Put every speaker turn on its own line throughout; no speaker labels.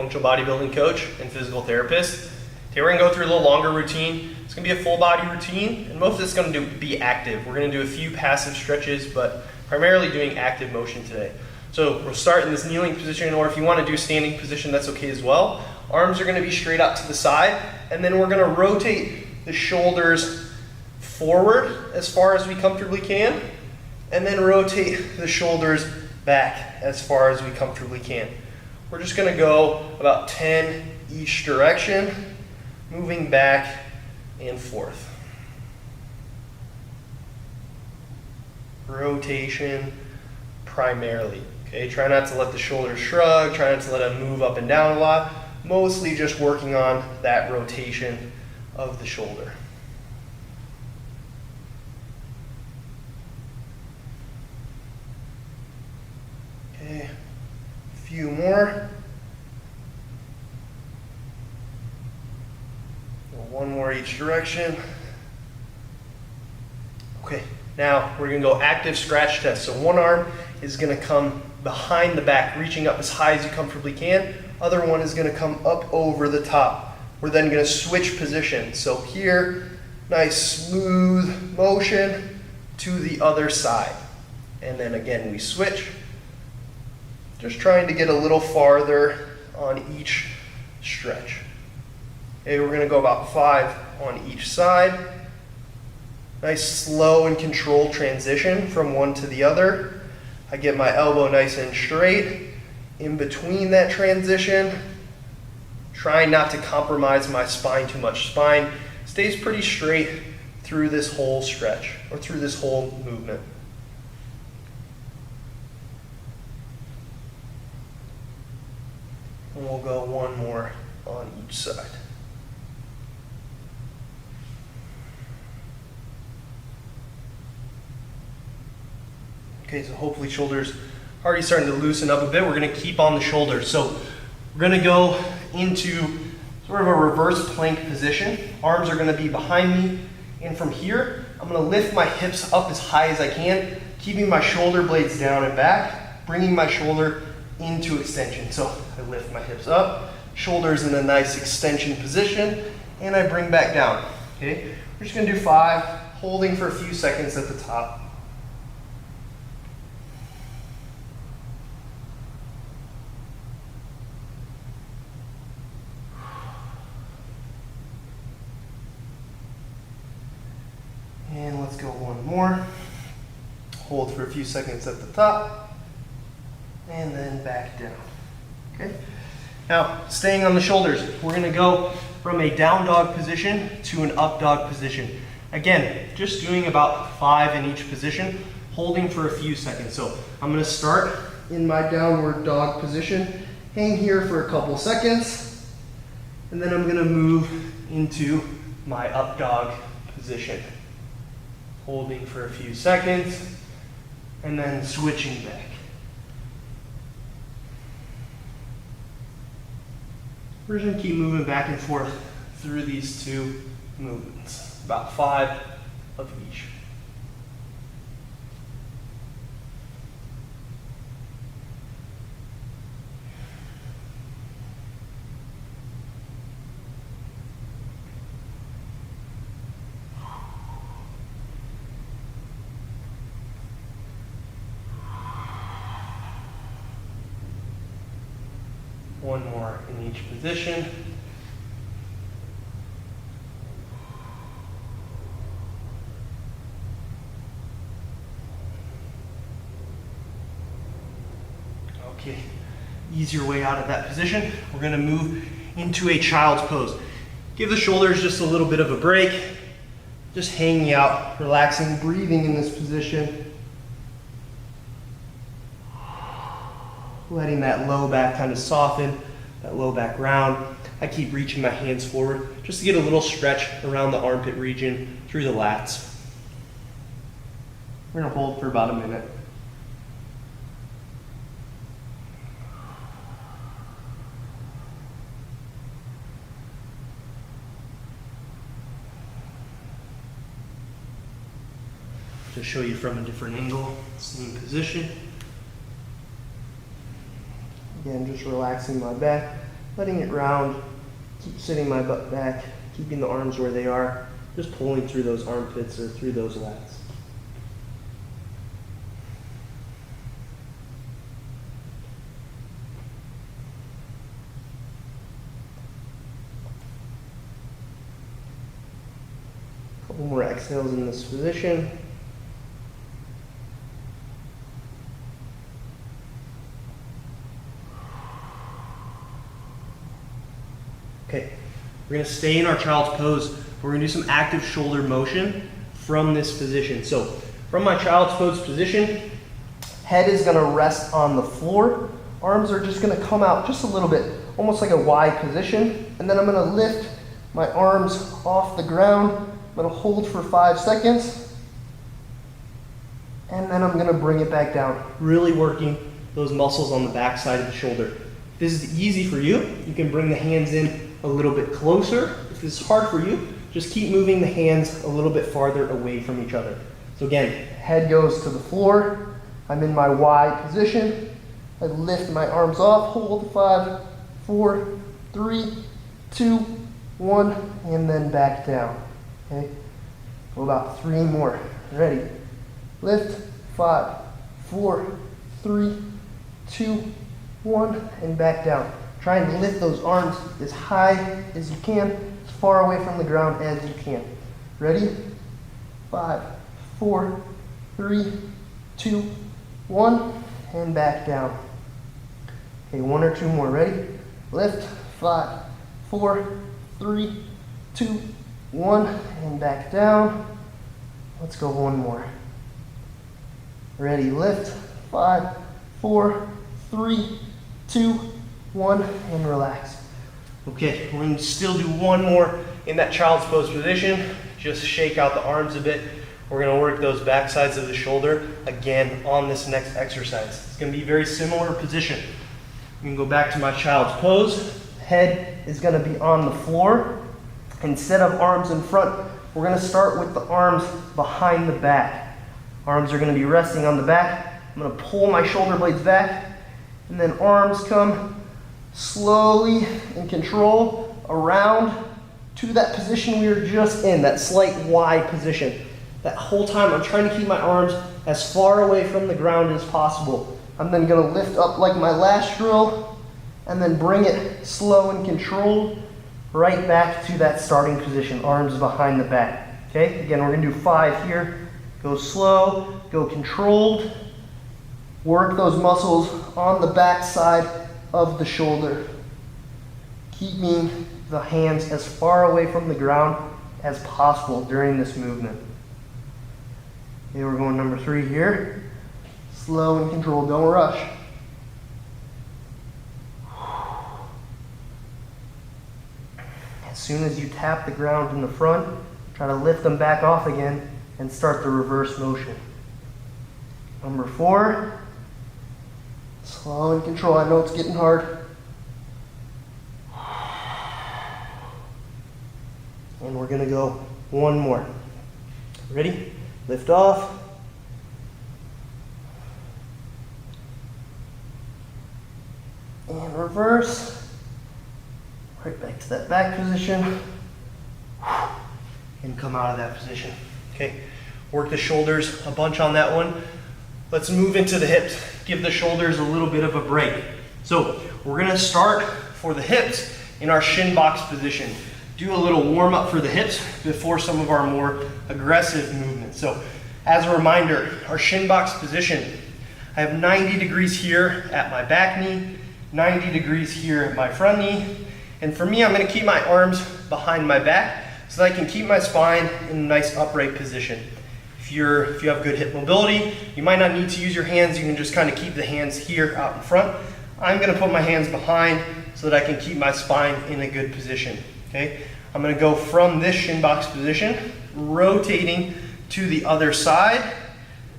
functional bodybuilding coach and physical therapist. Today we're gonna go through a little longer routine. It's gonna be a full body routine, and most of it's gonna be active. We're gonna do a few passive stretches, but primarily doing active motion today. So we'll start in this kneeling position, or if you wanna do standing position, that's okay as well. Arms are gonna be straight out to the side, and then we're gonna rotate the shoulders forward as far as we comfortably can, and then rotate the shoulders back as far as we comfortably can. We're just gonna go about 10 each direction, moving back and forth. Rotation primarily, okay? Try not to let the shoulders shrug, try not to let them move up and down a lot, mostly just working on that rotation of the shoulder. Okay, a few more. One more each direction. Okay, now we're gonna go active scratch test. So one arm is gonna come behind the back, reaching up as high as you comfortably can. Other one is gonna come up over the top. We're then gonna switch position. So here, nice smooth motion to the other side. And then again, we switch. Just trying to get a little farther on each stretch. Okay, we're gonna go about 5 on each side. Nice slow and controlled transition from one to the other. I get my elbow nice and straight in between that transition. Trying not to compromise my spine too much. Spine stays pretty straight through this whole stretch, or through this whole movement. And we'll go one more on each side. Okay, so hopefully shoulders already starting to loosen up a bit. We're gonna keep on the shoulders. So we're gonna go into sort of a reverse plank position. Arms are gonna be behind me. And from here, I'm gonna lift my hips up as high as I can, keeping my shoulder blades down and back, bringing my shoulder into extension. So I lift my hips up, shoulders in a nice extension position, and I bring back down. Okay, we're just gonna do 5, holding for a few seconds at the top. And let's go one more. Hold for a few seconds at the top, and then back down. Okay. Now, staying on the shoulders, we're gonna go from a down dog position to an up dog position. Again, just doing about 5 in each position, holding for a few seconds. So I'm gonna start in my downward dog position, hang here for a couple seconds, and then I'm gonna move into my up dog position. Holding for a few seconds, and then switching back. We're just gonna keep moving back and forth through these 2 movements, about 5 of each. One more in each position. Okay, ease your way out of that position. We're gonna move into a child's pose. Give the shoulders just a little bit of a break. Just hanging out, relaxing, breathing in this position. Letting that low back kind of soften, that low back round. I keep reaching my hands forward just to get a little stretch around the armpit region through the lats. We're gonna hold for about a minute. To show you from a different angle, same position. Again, just relaxing my back, letting it round, keep sitting my butt back, keeping the arms where they are, just pulling through those armpits or through those lats. Couple more exhales in this position. Okay, we're going to stay in our child's pose. We're going to do some active shoulder motion from this position. So, from my child's pose position, head is going to rest on the floor. Arms are just going to come out just a little bit, almost like a Y position. And then I'm going to lift my arms off the ground. I'm going to hold for 5 seconds. And then I'm going to bring it back down, really working those muscles on the back side of the shoulder. If this is easy for you, you can bring the hands in a little bit closer. If this is hard for you, just keep moving the hands a little bit farther away from each other. So again, head goes to the floor. I'm in my Y position. I lift my arms off, hold 5, 4, 3, 2, 1, and then back down. Okay? Go about 3 more. Ready? Lift, 5, 4, 3, 2, 1, and back down. Try and lift those arms as high as you can, as far away from the ground as you can. Ready? 5, 4, 3, 2, 1, and back down. Okay, 1 or 2 more. Ready? Lift, 5, 4, 3, 2, 1, and back down. Let's go 1 more. Ready? Lift, 5, 4, 3, 2, 1, and relax. Okay, we're going to still do 1 more in that child's pose position. Just shake out the arms a bit. We're going to work those back sides of the shoulder again on this next exercise. It's going to be a very similar position. You can go back to my child's pose. Head is going to be on the floor. Instead of arms in front, we're going to start with the arms behind the back. Arms are going to be resting on the back. I'm going to pull my shoulder blades back, and then arms come slowly in control around to that position we were just in, that slight Y position. That whole time I'm trying to keep my arms as far away from the ground as possible. I'm then going to lift up like my last drill and then bring it slow and controlled right back to that starting position, arms behind the back. Okay, again, we're going to do 5 here. Go slow, go controlled. Work those muscles on the back side of the shoulder, keeping the hands as far away from the ground as possible during this movement. Okay, we're going number 3 here. Slow and controlled, don't rush. As soon as you tap the ground in the front, try to lift them back off again and start the reverse motion. Number 4. Slow and control. I know it's getting hard. And we're going to go 1 more. Ready? Lift off. And reverse. Right back to that back position. And come out of that position. Okay. Work the shoulders a bunch on that one. Let's move into the hips. Give the shoulders a little bit of a break. So we're going to start for the hips in our shin box position. Do a little warm up for the hips before some of our more aggressive movements. So as a reminder, our shin box position, I have 90 degrees here at my back knee, 90 degrees here at my front knee. And for me, I'm going to keep my arms behind my back so that I can keep my spine in a nice upright position. If you have good hip mobility, you might not need to use your hands. You can just kind of keep the hands here out in front. I'm going to put my hands behind so that I can keep my spine in a good position. Okay, I'm going to go from this shin box position, rotating to the other side,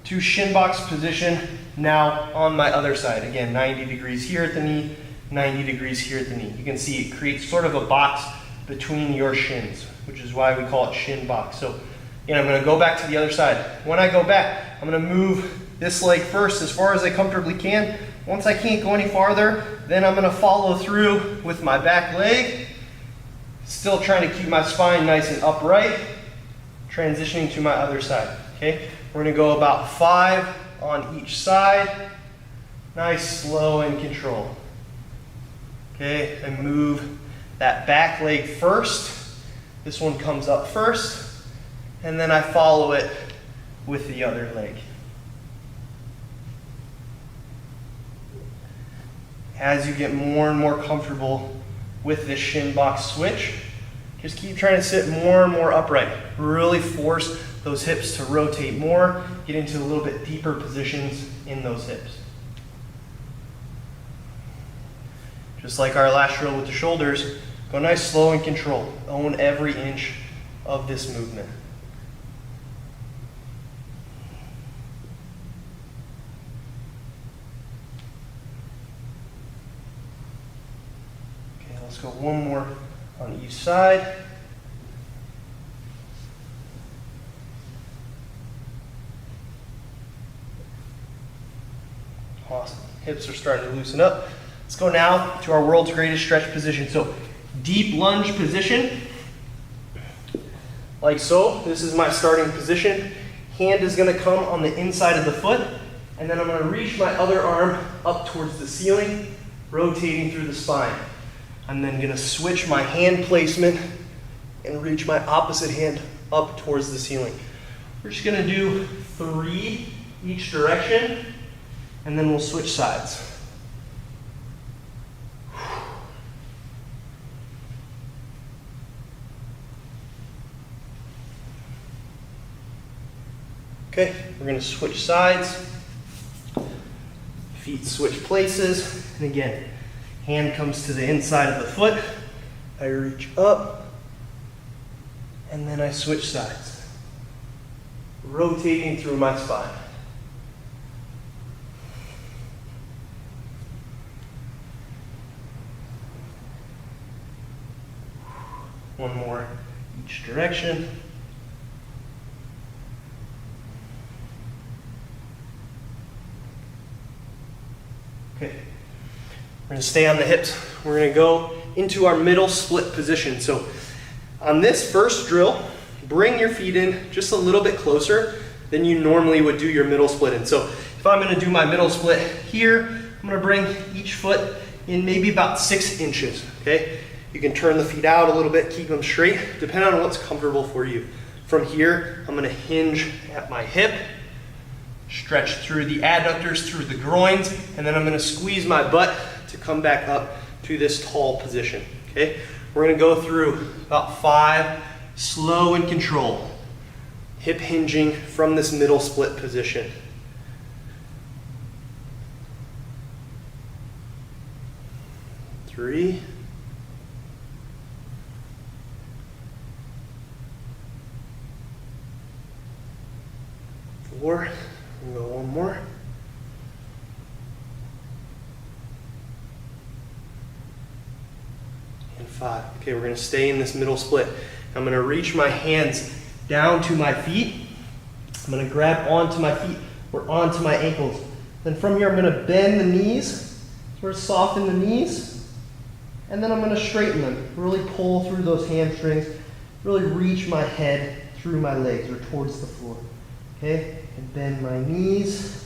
to shin box position now on my other side. Again, 90 degrees here at the knee, 90 degrees here at the knee. You can see it creates sort of a box between your shins, which is why we call it shin box. So again, I'm going to go back to the other side. When I go back, I'm going to move this leg first as far as I comfortably can, Once I can't go any farther, then I'm gonna follow through with my back leg, still trying to keep my spine nice and upright, transitioning to my other side, okay? We're gonna go about 5 on each side, nice, slow, and control. Okay, and move that back leg first. This one comes up first, and then I follow it with the other leg. As you get more and more comfortable with this shin box switch, just keep trying to sit more and more upright. Really force those hips to rotate more, get into a little bit deeper positions in those hips. Just like our last drill with the shoulders, go nice, slow, and controlled. Own every inch of this movement. Okay, let's go one more on each side. Awesome. Hips are starting to loosen up. Let's go now to our world's greatest stretch position. So, deep lunge position, like so. This is my starting position. Hand is going to come on the inside of the foot, and then I'm going to reach my other arm up towards the ceiling, rotating through the spine. I'm then going to switch my hand placement and reach my opposite hand up towards the ceiling. We're just going to do 3 each direction, and then we'll switch sides. Okay, we're going to switch sides, feet switch places, and again, hand comes to the inside of the foot, I reach up, and then I switch sides, rotating through my spine. One more each direction. Okay, we're going to stay on the hips. We're going to go into our middle split position. So on this first drill, bring your feet in just a little bit closer than you normally would do your middle split in. So if I'm going to do my middle split here, I'm going to bring each foot in maybe about 6 inches, okay? You can turn the feet out a little bit, keep them straight, depending on what's comfortable for you. From here, I'm going to hinge at my hip, stretch through the adductors, through the groins, and then I'm going to squeeze my butt to come back up to this tall position, okay? We're going to go through about 5, slow and controlled. Hip hinging from this middle split position. 3. 4. We'll go one more. And 5. Okay, we're going to stay in this middle split. I'm going to reach my hands down to my feet. I'm going to grab onto my feet or onto my ankles. Then from here, I'm going to bend the knees, sort of soften the knees, and then I'm going to straighten them. Really pull through those hamstrings. Really reach my head through my legs or towards the floor. Okay, and bend my knees,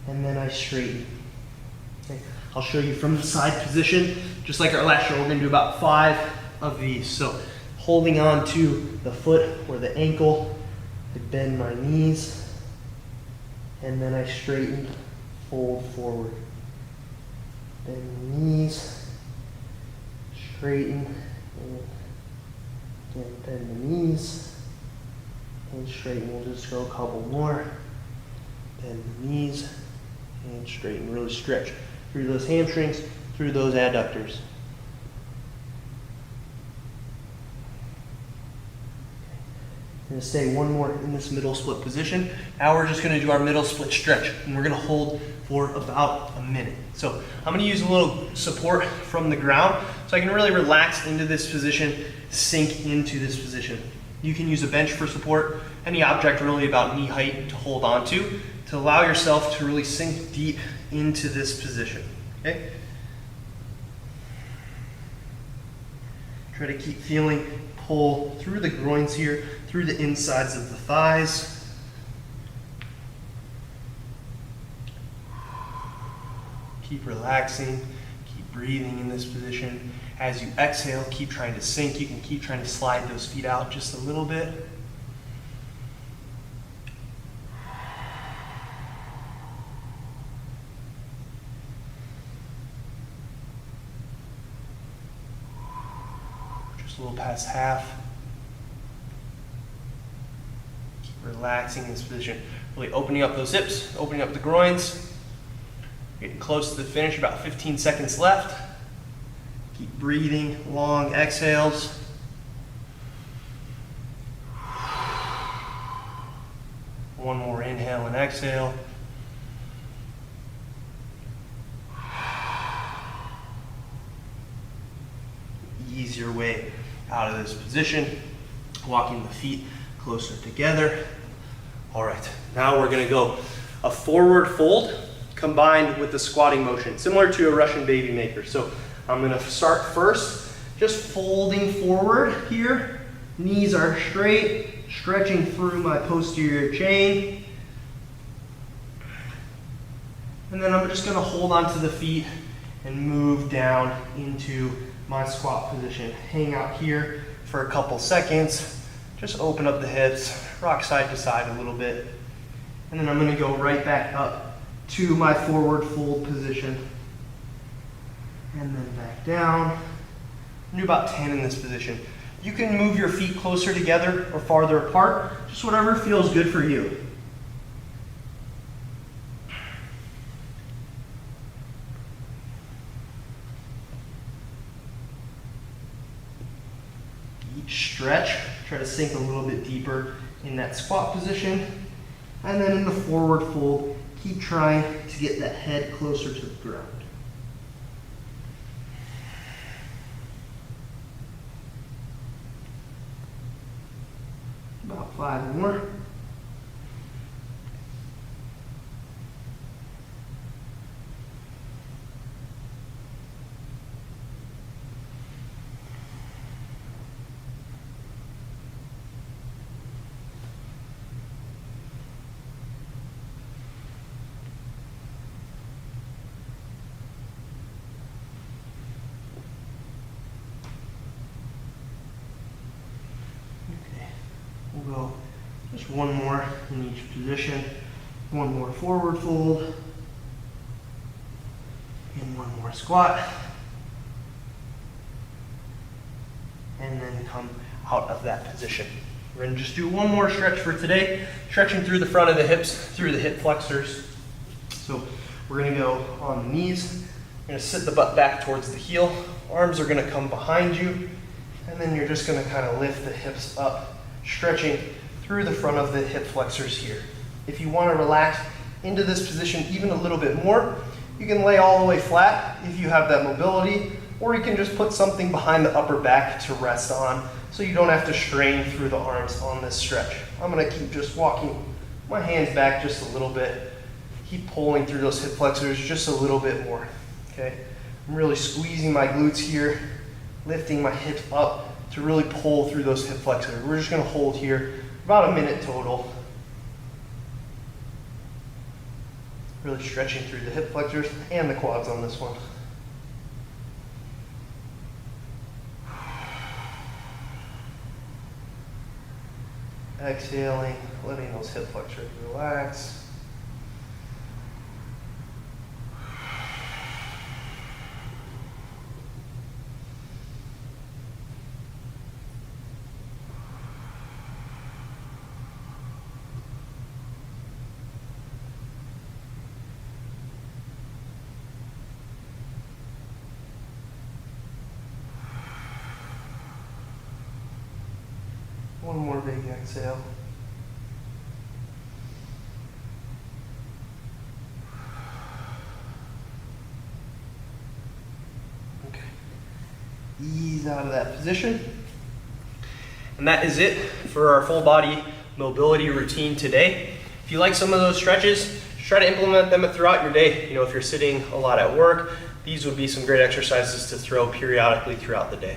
and then I straighten. Okay, I'll show you from the side position, just like our last show. We're going to do about 5 of these. So holding on to the foot or the ankle, I bend my knees, and then I straighten, fold forward. Bend the knees, straighten, and again, bend the knees, and straighten. We'll just go a couple more. Bend the knees and straighten. Really stretch through those hamstrings, through those adductors. We're going to stay one more in this middle split position. Now we're just going to do our middle split stretch, and we're going to hold for about a minute. So I'm going to use a little support from the ground so I can really relax into this position, sink into this position. You can use a bench for support, any object really about knee height to hold on to to allow yourself to really sink deep into this position, okay? Try to keep feeling pull through the groins here, through the insides of the thighs. Keep relaxing, keep breathing in this position. As you exhale, keep trying to sink. You can keep trying to slide those feet out just a little bit. Just a little past half. Keep relaxing in this position. Really opening up those hips, opening up the groins. Getting close to the finish, about 15 seconds left. Keep breathing, long exhales. One more inhale and exhale. Ease your way out of this position, walking the feet closer together. All right, now we're gonna go a forward fold combined with the squatting motion, similar to a Russian baby maker. So I'm gonna start first, just folding forward here. Knees are straight, stretching through my posterior chain. And then I'm just gonna hold onto the feet and move down into my squat position. Hang out here for a couple seconds. Just open up the hips, rock side to side a little bit. And then I'm gonna go right back up to my forward fold position. And then back down. Do about 10 in this position. You can move your feet closer together or farther apart, just whatever feels good for you. Each stretch, try to sink a little bit deeper in that squat position. And then in the forward fold, keep trying to get that head closer to the ground. About 5 more. We'll go just one more in each position. One more forward fold. And one more squat. And then come out of that position. We're going to just do one more stretch for today, stretching through the front of the hips, through the hip flexors. So we're going to go on the knees. You're going to sit the butt back towards the heel. Arms are going to come behind you. And then you're just going to kind of lift the hips up, stretching through the front of the hip flexors here. If you want to relax into this position even a little bit more, you can lay all the way flat if you have that mobility, or you can just put something behind the upper back to rest on so you don't have to strain through the arms on this stretch. I'm going to keep just walking my hands back just a little bit, keep pulling through those hip flexors just a little bit more. Okay, I'm really squeezing my glutes here, lifting my hips up to really pull through those hip flexors. We're just going to hold here about a minute total. Really stretching through the hip flexors and the quads on this one. Exhaling, letting those hip flexors relax. One more big exhale. Okay. Ease out of that position. And that is it for our full body mobility routine today. If you like some of those stretches, try to implement them throughout your day. You know, if you're sitting a lot at work, these would be some great exercises to throw periodically throughout the day.